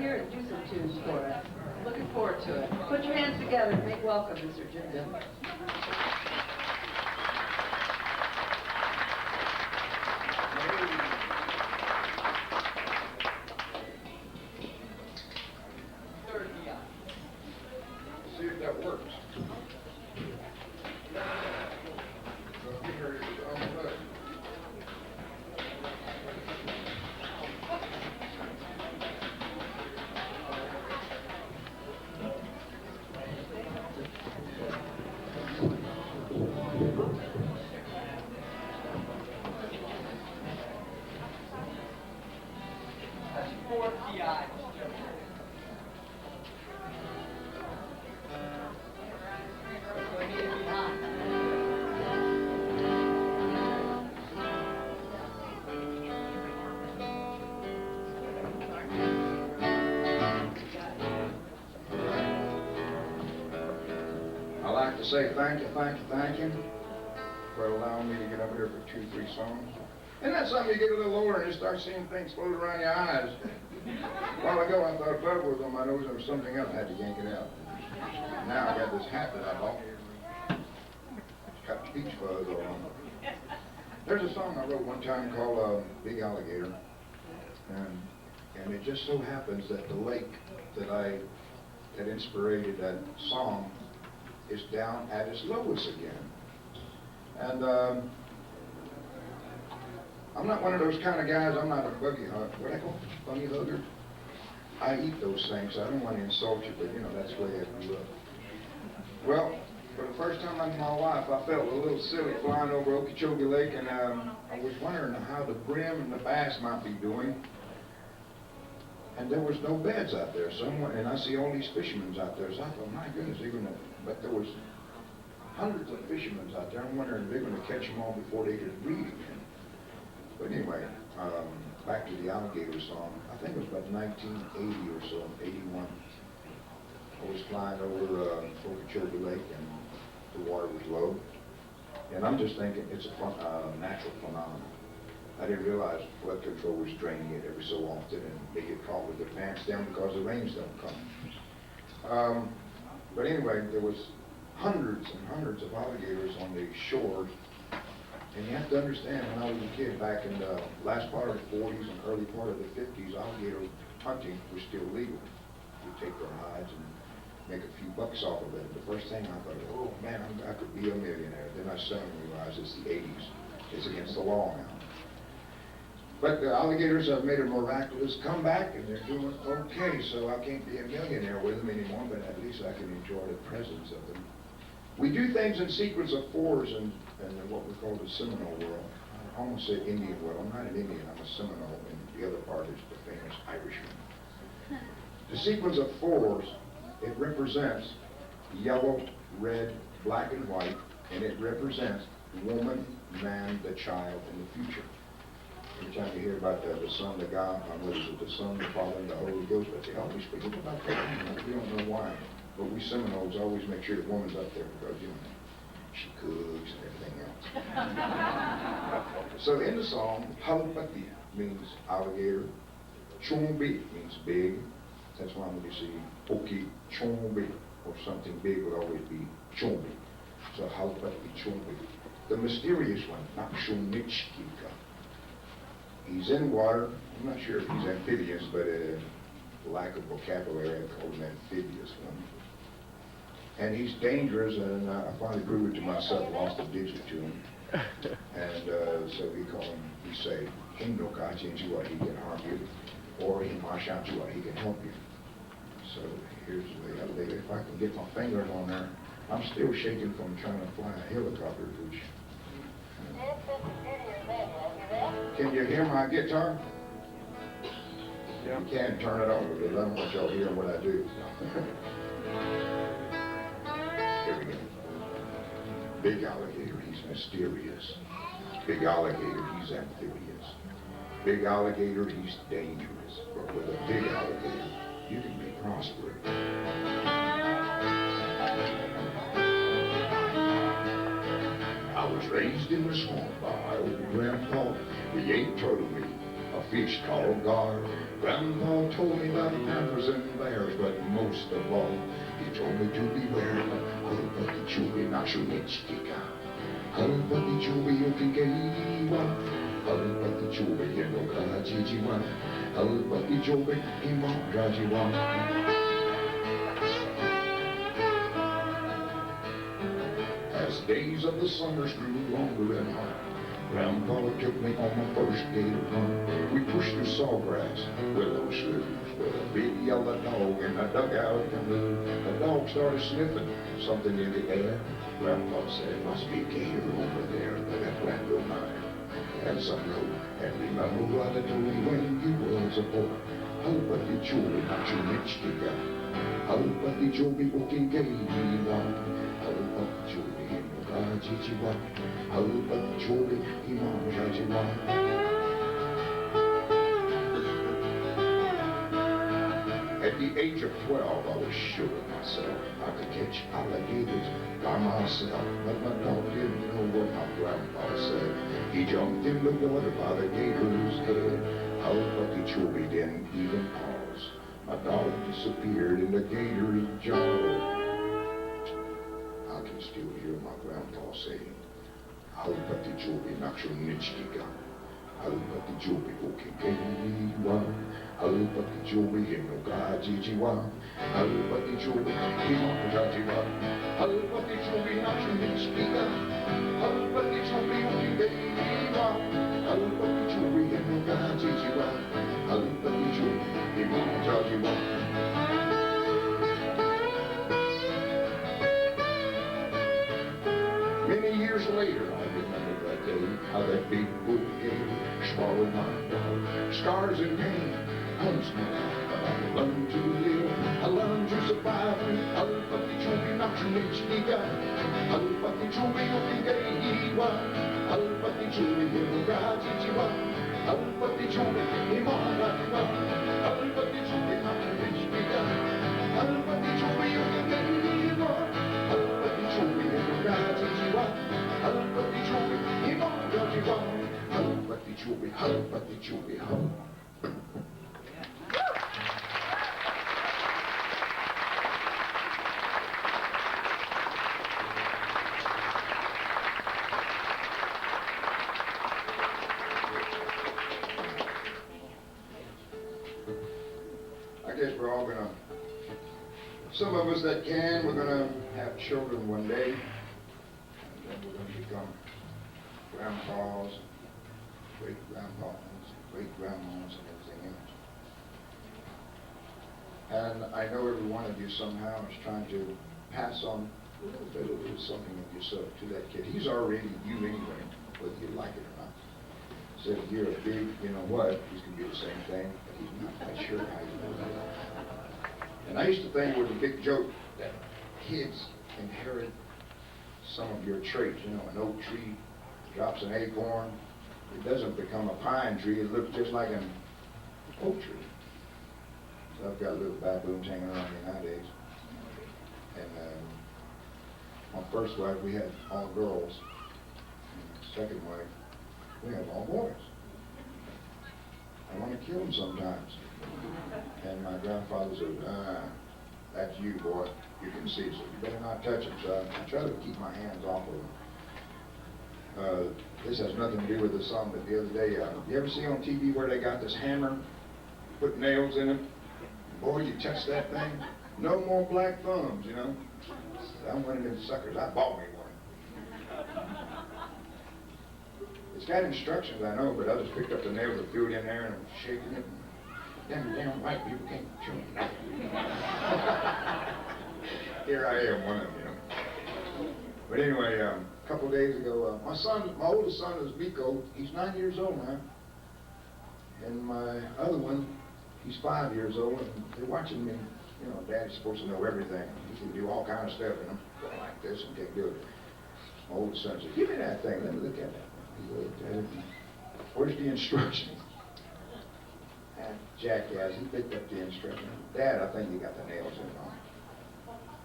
here and do some tunes for us. Looking forward to it. Put your hands together and make welcome, Mr. Jim. See if that works. That's 4 PI. I like to say thank you for allowing me to get up here for 2, 3 songs. And that's something you get a little older and you start seeing things float around your eyes. A while ago I thought blood was on my nose and there was something else I had to yank it out. Now I got this hat that I bought. It's got peach fuzz all on it. There's a song I wrote one time called Big Alligator. And it just so happens that the lake that inspired that song is down at its lowest again. And I'm not one of those kind of guys, I'm not a buggy hugger. What do I call it? Bunny hugger? I eat those things, so I don't want to insult you, but you know, that's the way I grew up. Well, for the first time in my life, I felt a little silly flying over Okeechobee Lake, and I was wondering how the brim and the bass might be doing. And there was no beds out there, and I see all these fishermen out there, so I thought, my goodness, but there was hundreds of fishermen out there. I'm wondering if they're going to catch them all before they could breed again. But anyway, back to the alligator song. I think it was about 1980 or so, 81. I was flying over Okeechobee Lake and the water was low. And I'm just thinking it's a natural phenomenon. I didn't realize flood control was draining it every so often and they get caught with their pants down because the rains don't come. But anyway, there was hundreds and hundreds of alligators on the shores. And you have to understand, when I was a kid back in the last part of the 40s and early part of the 50s, alligator hunting was still legal. You take their hides and make a few bucks off of it. The first thing I thought, oh man, I could be a millionaire. Then I suddenly realized it's the 80s. It's against the law now. But the alligators have made a miraculous comeback and they're doing okay, so I can't be a millionaire with them anymore, but at least I can enjoy the presence of them. We do things in sequence of 4s in what we call the Seminole world. I almost say Indian world. I'm not an Indian, I'm a Seminole, and the other part is the famous Irishman. The sequence of 4s, it represents yellow, red, black, and white, and it represents woman, man, the child, and the future. Every time you hear about the Son, the God, what is it, the Son, the Father, and the Holy Ghost, but they always forget about that. We don't know why. But we Seminoles always make sure the woman's up there because, you know, she cooks and everything else. So in the song, Halapati means alligator. Chombi means big. That's why when you see Okeechobee or something big would always be Chombi. So Halapati Chombi. The mysterious one, Nakshumichkika. He's in water. I'm not sure if he's amphibious, but lack of vocabulary, I call him amphibious one. And he's dangerous, and I finally proved it to myself, lost a digit to him. And so we call him, we say, Hindoka Chinchua, he can harm you, or Himashanchua, he can help you. So here's the alligator. If I can get my fingers on there, I'm still shaking from trying to fly a helicopter, which... Can you hear my guitar? Yeah. You can turn it on because I don't want y'all hearing what I do. Here we go. Big alligator, he's mysterious. Big alligator, he's amphibious. Big alligator, he's dangerous. But with a big alligator, you can be prosperous. I was raised in the swamp by my old grandpa. We ate turtle meat, a a fish called gar. Grandpa told me about panthers and bears, but most of all, he told me to beware of Halpati Chubi Nashunichkika. Halpati Chubi Yokigewa. Halpati Chubi Yenoka Jijiwa. Halpati Chubi Imarajiwa. As days of the summers grew longer and hot, Grandpa took me on my first gator hunt. We pushed through sawgrass, willow sloughs, with a big yellow dog in a dugout canoe. The dog started sniffing something in the air. Grandpa said, "Must be a gator over there, but that Randall mine." And some road, and remember what I told you when you was a boy. Halpati Chubi Nachumichkika. Halpati Chubi Okingewa. Halpati Chubi Hinokajijiwa. Halpati Chubi Himarajiwa. At the age of 12, I was sure of myself. I could catch alligators by myself, but my dog didn't know what my grandpa said. He jumped in the water by the gator's head. Halpati Chubi didn't even pause. My dog disappeared in the gator's jaw. I can still hear my grandpa saying, "Halpati Chubi Nachumichkika. Halpati Chubi Okingewa. Halpati Chubi Hinokajijiwa. Halpati Chubi Himarajiwa. Halpati Chubi Nachumichkika. Halpati Chubi Okingewa. Halpati Chubi Hinokajijiwa. Halpati Chubi Himarajiwa." Many years later, I remember that day, how that big bull gator swallowed my dog. Scars and pain, huntsman, but I learned to live. I learned to survive. Halpati Chubi Nachumichkika. Halpati Chubi Okingewa. Halpati Chubi Hinokajijiwa. Halpati Chubi Himarajiwa. Halpati Chubi Nachumichkika. Halpati Chubi Okingewa. Halpati Chubi Hinokajijiwa. Halpati Chubi Himarajiwa. Halpati Chubi, Halpati Chubi, I guess we're all gonna, some of us that can, we're gonna have children one day, and then we're gonna become grandpas, great-grandpas, great-grandmas, and everything else. And I know every one of you somehow is trying to pass on a little bit of something of yourself to that kid. He's already you anyway, whether you like it or not. So if you're a big, you know what, he's going to be the same thing, but he's not quite sure how you know that. And I used to think it was a big joke that kids inherit some of your traits. You know, an oak tree drops an acorn, it doesn't become a pine tree, it looks just like an oak tree. So I've got little baboons hanging around me nowadays. And my first wife, we had all girls. And my second wife, we have all boys. I want to kill them sometimes. And my grandfather said, "That's you, boy. You can see, so you better not touch them." So I try to keep my hands off of them. This has nothing to do with the song, but the other day, you ever see on TV where they got this hammer, put nails in it? Boy, you touch that thing, no more black thumbs, you know? I'm one of them suckers. I bought me one. It's got instructions, I know, but I just picked up the nails and threw it in there and I'm shaking it. Them damn white people can't chew nothing. Here I am, one of them, you know. But anyway, a couple of days ago, my oldest son is Miko. He's 9 years old now. And my other one, he's 5 years old, and they're watching me. You know, Daddy's supposed to know everything. He can do all kind of stuff, and I'm going like this and can't do it. My oldest son said, "Give me that thing, let me look at that." He looked at it. "Where's the instructions?" And jackass, he picked up the instructions. "Dad, I think you got the nails in wrong."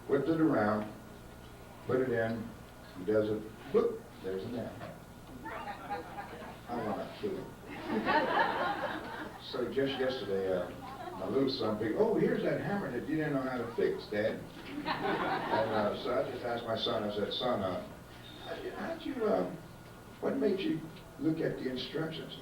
Whipped it around, put it in, he does it, whoop, there's a nail. I want to kill him. So just yesterday, my little son picked, oh, here's that hammer that you didn't know how to fix, Dad. And so I just asked my son, I said, son, how'd you, what made you look at the instructions?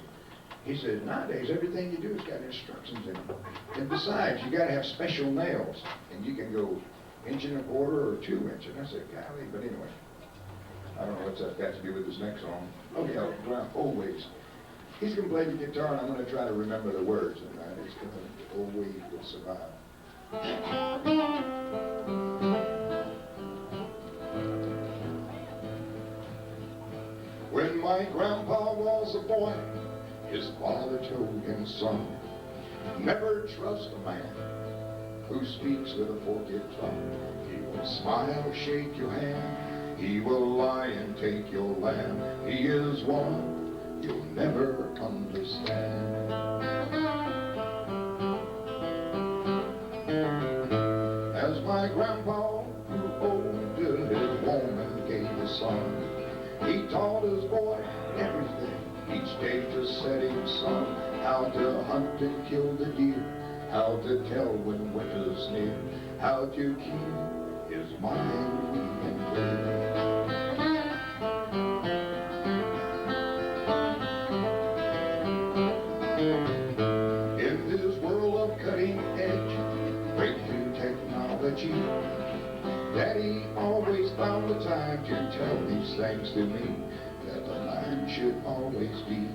He said, nowadays, everything you do has got instructions in it. And besides, you gotta have special nails. And you can go 1 1/4 or 2 inches. And I said, golly, but anyway. I don't know what's that got to do with this next song. Oh yeah, well, always. He's gonna play the guitar and I'm gonna try to remember the words. And it's gonna always will survive. When my grandpa was a boy, his father told him, son, never trust a man who speaks with a forked tongue. He will smile, shake your hand, he will lie and take your land. He is one you'll never understand. As my grandpa grew older, his woman gave a son. He taught his boy everything, each day to set him sun. How to hunt and kill the deer, how to tell when winter's near, how to keep his mind free and clear. In this world of cutting edge, breakthrough technology, Daddy always found the time to tell these things to me, that the man should always be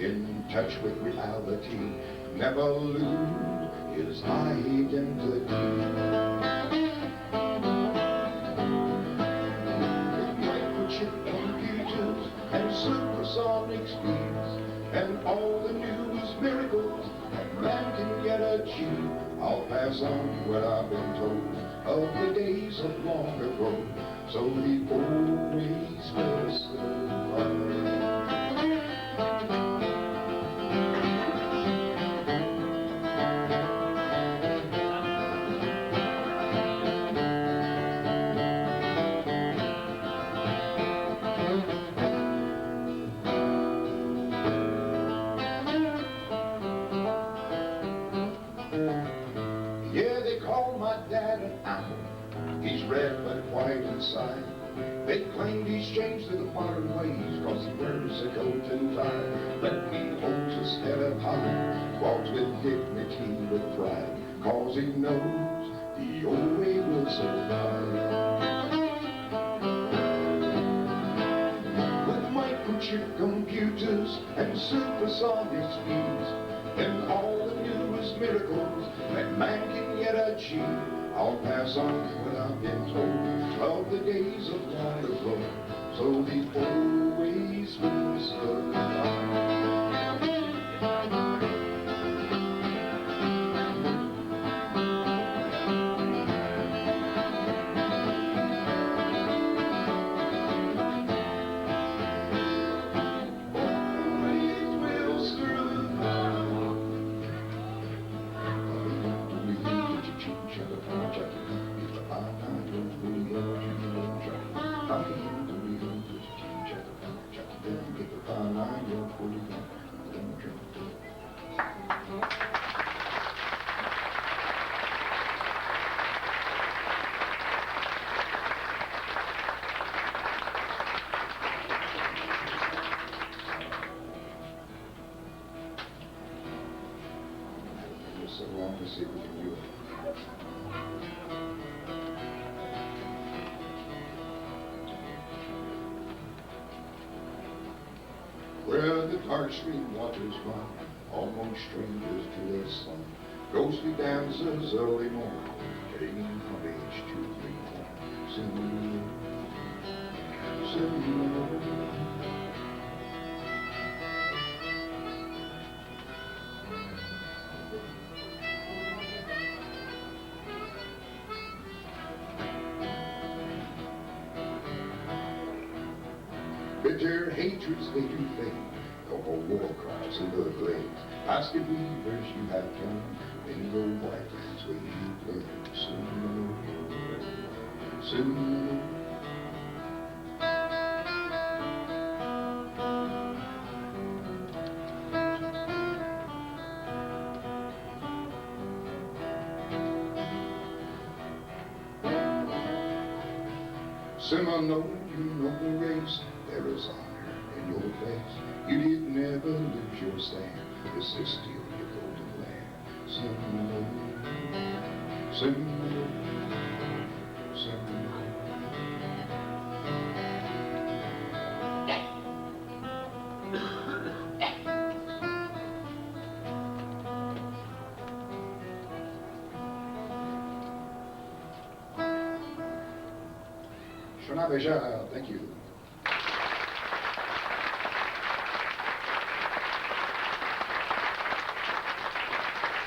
in touch with reality, never lose his identity. With microchip computers and supersonic speeds, and all the newest miracles that man can yet achieve, I'll pass on what I've been told of the days of long ago, so he always will survive. Yeah, they call my dad an apple. He's red but white inside. They claimed he's changed to the modern ways, cause he wears a coat and tie. But he holds his head up high, walks with dignity, with pride, cause he knows the old way will survive. With microchip computers and supersonic speeds, and all the newest miracles that man can yet achieve, I'll pass on what I've been told of the days of long ago, so he always will survive. So long to see if we can do it. Where the dark stream waters run, almost strangers to their sun, ghostly dancers early morn, getting from age 2, 3, 4. Soon, bitter hatreds they do fade, no more war cries in the glades. Basket weavers you have done, bingo whitings where you play. Soon, Seminole, you noble race, there is honor in your face. You did never lose your stand. This is still your golden land. Seminole, Seminole, Seminole. Shona Beja, thank you.